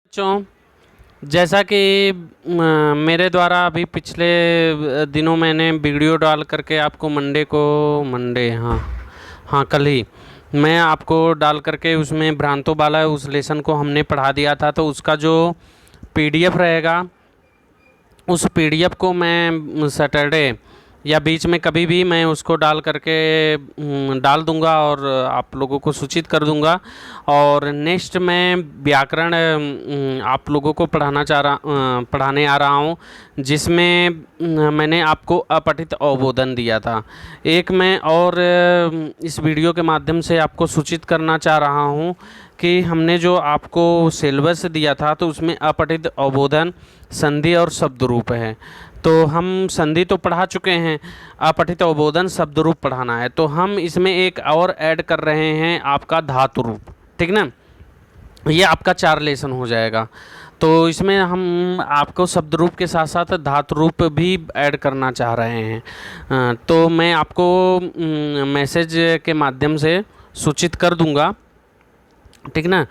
बच्चों, जैसा कि मेरे द्वारा अभी पिछले दिनों मैंने वीडियो डाल करके आपको मंडे हाँ हाँ कल ही मैं आपको डाल करके उसमें भ्रांतो बाला उस लेसन को हमने पढ़ा दिया था। तो उसका जो पीडीएफ रहेगा उस पीडीएफ को मैं सैटरडे या बीच में कभी भी मैं उसको डाल करके डाल दूंगा और आप लोगों को सूचित कर दूंगा। और नेक्स्ट मैं व्याकरण आप लोगों को पढ़ाने आ रहा हूँ, जिसमें मैंने आपको अपठित अवबोधन दिया था। एक मैं और इस वीडियो के माध्यम से आपको सूचित करना चाह रहा हूँ कि हमने जो आपको सिलेबस दिया था तो उसमें अपठित अवबोधन, संधि और शब्द रूप है। तो हम संधि तो पढ़ा चुके हैं, अपठित अवबोधन शब्द रूप पढ़ाना है। तो हम इसमें एक और ऐड कर रहे हैं आपका धातु रूप, ठीक ना। ये आपका 4 लेसन हो जाएगा। तो इसमें हम आपको शब्द रूप के साथ साथ धातु रूप भी ऐड करना चाह रहे हैं। तो मैं आपको मैसेज के माध्यम से सूचित कर दूंगा, ठीक ना।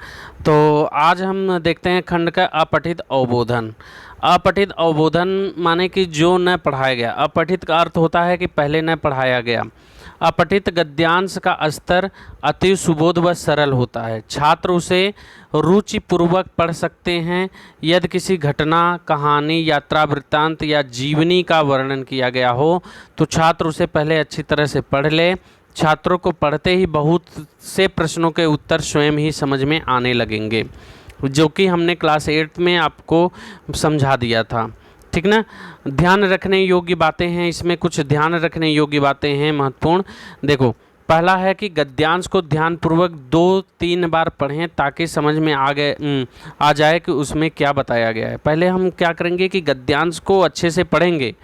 तो आज हम देखते हैं खंड का अपठित अवबोधन। अपठित अवबोधन माने कि जो न पढ़ाया गया। अपठित का अर्थ होता है कि पहले न पढ़ाया गया। अपठित गद्यांश का स्तर अति सुबोध व सरल होता है। छात्र उसे रुचिपूर्वक पढ़ सकते हैं। यदि किसी घटना, कहानी, यात्रा वृत्तांत या जीवनी का वर्णन किया गया हो तो छात्र उसे पहले अच्छी तरह से पढ़ ले। छात्रों को पढ़ते ही बहुत से प्रश्नों के उत्तर स्वयं ही समझ में आने लगेंगे, जो कि हमने क्लास 8 में आपको समझा दिया था, ठीक ना। ध्यान रखने योग्य बातें हैं, इसमें कुछ ध्यान रखने योग्य बातें हैं महत्वपूर्ण। देखो, पहला है कि गद्यांश को ध्यानपूर्वक 2-3 बार पढ़ें ताकि समझ में आ जाए कि उसमें क्या बताया गया है। पहले हम क्या करेंगे कि गद्यांश को अच्छे से पढ़ेंगे,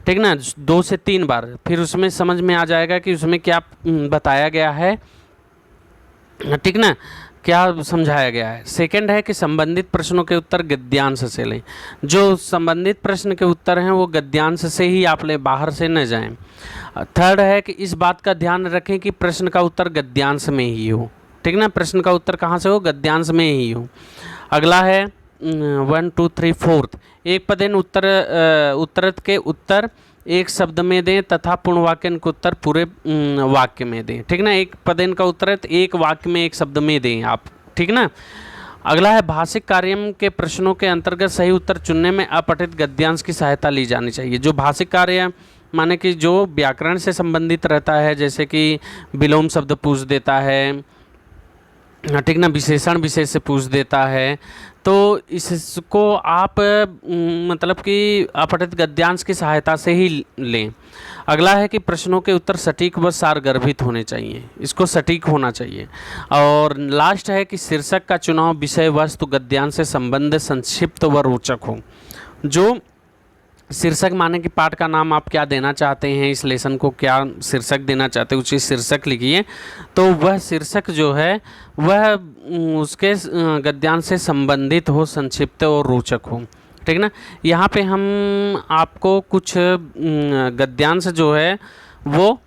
ठीक ना, 2 से 3 बार, फिर उसमें समझ में आ जाएगा कि उसमें क्या बताया गया है, ठीक ना, क्या समझाया गया है। सेकंड है कि संबंधित प्रश्नों के उत्तर गद्यांश से लें। जो संबंधित प्रश्न के उत्तर हैं वो गद्यांश से ही आप लें, बाहर से न जाएं। थर्ड है कि इस बात का ध्यान रखें कि प्रश्न का उत्तर गद्यांश में ही हो, ठीक ना। प्रश्न का उत्तर कहाँ से हो? गद्यांश में ही हो। अगला है 1 2 3 4 एक पदेन उत्तरत के उत्तर एक शब्द में दें तथा पूर्ण वाक्य के उत्तर पूरे वाक्य में दें, ठीक ना। एक पदेन का उत्तर एक वाक्य में एक शब्द में दें आप, ठीक ना। अगला है भाषिक कार्य के प्रश्नों के अंतर्गत सही उत्तर चुनने में अपठित गद्यांश की सहायता ली जानी चाहिए। जो भाषिक कार्य माने कि जो व्याकरण से संबंधित रहता है, जैसे कि विलोम शब्द पूछ देता है, ठीक ना, विशेषण विशेष से पूछ देता है, तो इसको आप मतलब कि अपठित गद्यांश की सहायता से ही लें। अगला है कि प्रश्नों के उत्तर सटीक व सारगर्भित होने चाहिए, इसको सटीक होना चाहिए। और लास्ट है कि शीर्षक का चुनाव विषय वस्तु गद्यांश से संबंध संक्षिप्त व रोचक हो। जो शीर्षक माने कि पाठ का नाम आप क्या देना चाहते हैं, इस लेसन को क्या शीर्षक देना चाहते हैं, उसी शीर्षक लिखिए। तो वह शीर्षक जो है वह उसके गद्यांश से संबंधित हो, संक्षिप्त और रोचक हो, ठीक ना। यहाँ पे हम आपको कुछ गद्यांश जो है वो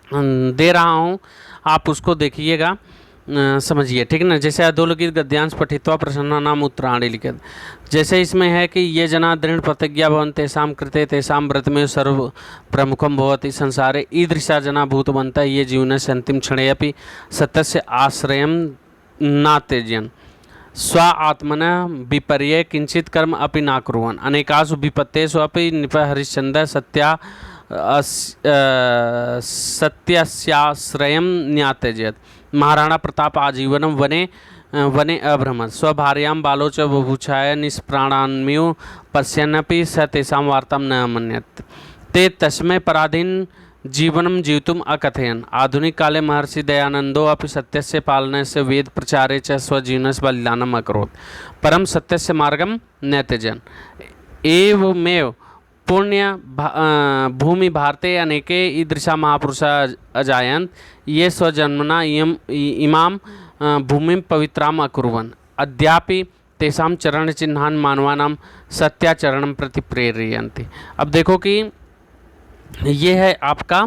दे रहा हूँ, आप उसको देखिएगा, समझिए, ठीक ना। जैसे अधोलिखित गद्यांश पठित्वा प्रसन्ना नाम उत्तराणि लिखित। जैसे इसमें है कि ये जना दृढ़ प्रतिज्ञा भवन्ति तेषां कृते तेषां व्रतमेव सर्व प्रमुखम भवति संसारे ईदृशा जना भूतवन्तः ये जीवनस्य अन्तिम क्षणे अपि सत्यस्य आश्रयं न त्यजन् स्व आत्मनः विपर्ये किंचित कर्म अपि न कुर्वन् अनेकासु विपत्तेषु अपि नृपः हरिश्चन्द्रः सत्यस्याश्रयं न्यात्यजत्। महाराणा प्रताप आजीवनम वने वने अभ्रमत् स्वभार्यां बालो च बुभुक्षाय निष्प्राणान्मयो पश्यन्नपि स तेषां वार्तां न मन्यत् ते तस्मै पराधीन जीवनं जीवितुम् अकथयन्। आधुनिक काले महर्षि दयानंदो अपि सत्यस्य पालनस्य वेद प्रचारे च स्वजीवनस्य बलिदानम् अकरोत् परम सत्यस्य मार्गं न त्यजन्। एवमेव पुण्य भूमि भारते अनेके ईदृशा महापुरुषा अजायन्त ये स्वजन्मना इमां भूमिं पवित्राम् अकुर्वन् अद्यापि तेषां चरण चिन्हान् मानवानां सत्याचरणं प्रति प्रेरयन्ति। अब देखो कि ये है आपका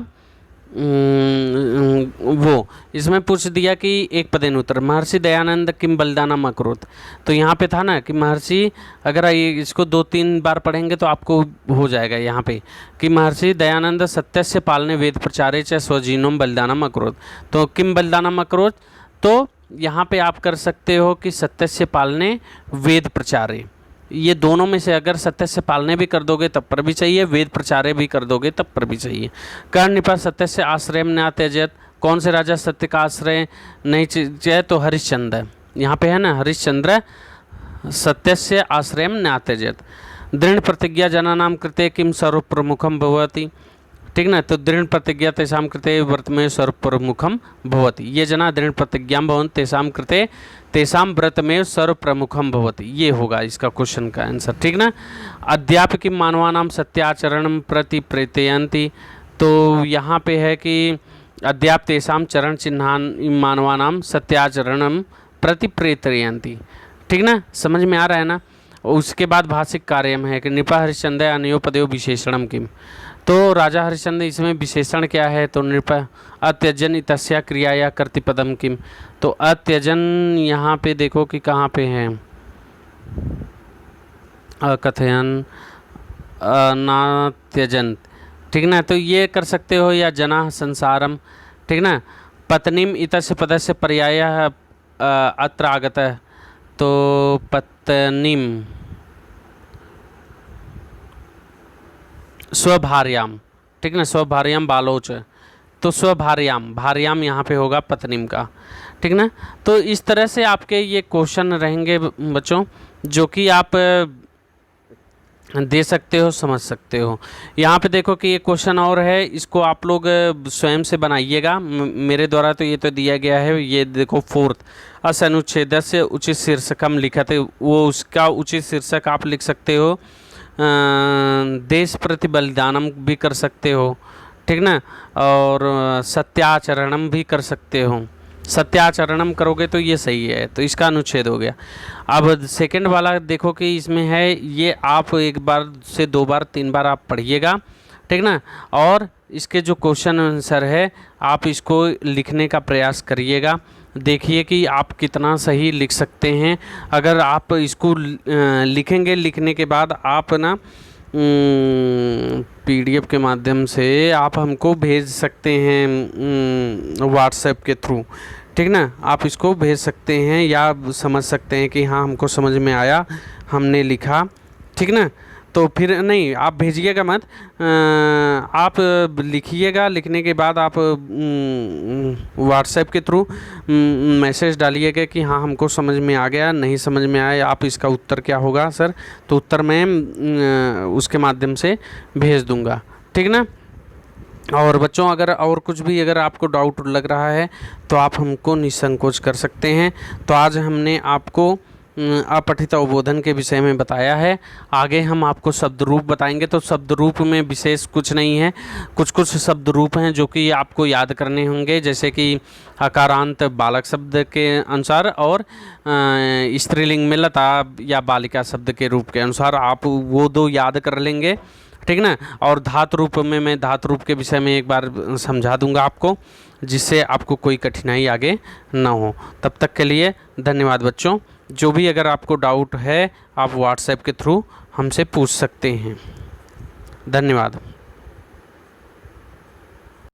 वो इसमें पूछ दिया कि एक पदेन उत्तर महर्षि दयानंद किम बलिदानम अकरोत। तो यहाँ पे था ना कि महर्षि, अगर ये इसको 2-3 बार पढ़ेंगे तो आपको हो जाएगा यहाँ पे कि महर्षि दयानंद सत्यस्य पालने वेद प्रचारे च स्वजीनोम बलिदानम अकरोत। तो किम बलिदानम अकरोत, तो यहाँ पे आप कर सकते हो कि सत्यस्य पालने वेद प्रचारे, ये दोनों में से अगर सत्य से पालने भी कर दोगे तब पर भी चाहिए, वेद प्रचारे भी कर दोगे तब पर भी चाहिए। कर्ण पर सत्य से आश्रय न त्यजत, कौन से राजा सत्य का आश्रय नहीं चाहिए, तो हरिश्चंद्र यहाँ पे है ना, हरिश्चंद्र सत्य से आश्रय न त्यजत। दृढ़ प्रतिज्ञा जनानाम कृते किम सर्व प्रमुखम भवति, ठीक ना, तो दृढ़ प्रतिज्ञा तेषां कृते व्रतमेव सर्व प्रमुखम भवति, ये जना दृढ़ प्रतिज्ञां भवन्ति तेषां कृते तेषां व्रतमेव सर्व प्रमुखम भवति, ये होगा इसका क्वेश्चन का आंसर, ठीक ना। अद्यापि मानवानां सत्याचरणं प्रति प्रेरयन्ति, तो यहाँ पे है कि अद्याप तेषां चरण चिन्हान मानवानां सत्याचरणं प्रति प्रेरयन्ति, ठीक ना, समझ में आ रहा है ना। उसके बाद भाषिक कार्यम है कि नृप हरिश्चंद्र अन्योपदेव विशेषणम किम, तो राजा हरिश्चंद्र इसमें विशेषण क्या है, तो नृप अत्यजन तस्या क्रियाया कर्तिपदम किम, तो अत्यजन यहाँ पे देखो कि कहाँ पे है, अकथयन ना त्यजन, ठीक ना, तो ये कर सकते हो, या जना संसारम, ठीक ना। पत्नीम इतस्य पदस्य पर्याय अत्र आगत है, तो पत्नीम स्वभार्याम, ठीक ना, स्वभार्याम बालोच, तो स्वभार्याम, भार्याम यहाँ पे होगा पत्नीम का, ठीक ना। तो इस तरह से आपके ये क्वेश्चन रहेंगे बच्चों, जो कि आप दे सकते हो, समझ सकते हो। यहाँ पे देखो कि ये क्वेश्चन और है, इसको आप लोग स्वयं से बनाइएगा, मेरे द्वारा तो ये तो दिया गया है। ये देखो फोर्थ, अस अनुच्छेद से उचित शीर्षकम लिखा थे, वो उसका उचित शीर्षक आप लिख सकते हो, देश प्रति बलिदानम भी कर सकते हो, ठीक ना, और सत्याचरणम भी कर सकते हो। सत्याचरणम करोगे तो ये सही है, तो इसका अनुच्छेद हो गया। अब सेकंड वाला देखो कि इसमें है, ये आप 1 बार से 2 बार 3 बार आप पढ़िएगा, ठीक ना, और इसके जो क्वेश्चन आंसर है आप इसको लिखने का प्रयास करिएगा, देखिए कि आप कितना सही लिख सकते हैं। अगर आप इसको लिखेंगे, लिखने के बाद आप ना PDF के माध्यम से आप हमको भेज सकते हैं व्हाट्सएप के थ्रू, ठीक ना, आप इसको भेज सकते हैं या समझ सकते हैं कि हाँ हमको समझ में आया, हमने लिखा, ठीक ना। तो फिर नहीं, आप भेजिएगा मत, आप लिखिएगा, लिखने के बाद आप व्हाट्सएप के थ्रू मैसेज डालिएगा कि हाँ हमको समझ में आ गया, नहीं समझ में आया आप इसका उत्तर क्या होगा सर, तो उत्तर मैं उसके माध्यम से भेज दूँगा, ठीक ना। और बच्चों अगर और कुछ भी अगर आपको डाउट लग रहा है तो आप हमको निसंकोच कर सकते हैं। तो आज हमने आपको अपठित अवबोधन के विषय में बताया है, आगे हम आपको शब्द रूप बताएंगे। तो शब्द रूप में विशेष कुछ नहीं है, कुछ कुछ शब्द रूप हैं जो कि आपको याद करने होंगे, जैसे कि अकारांत बालक शब्द के अनुसार और स्त्रीलिंग में लता या बालिका शब्द के रूप के अनुसार आप वो 2 याद कर लेंगे, ठीक ना। और धातु रूप में मैं धातु रूप के विषय में एक बार समझा दूंगा आपको, जिससे आपको कोई कठिनाई आगे ना हो। तब तक के लिए धन्यवाद बच्चों। जो भी अगर आपको डाउट है आप व्हाट्सएप के थ्रू हमसे पूछ सकते हैं। धन्यवाद।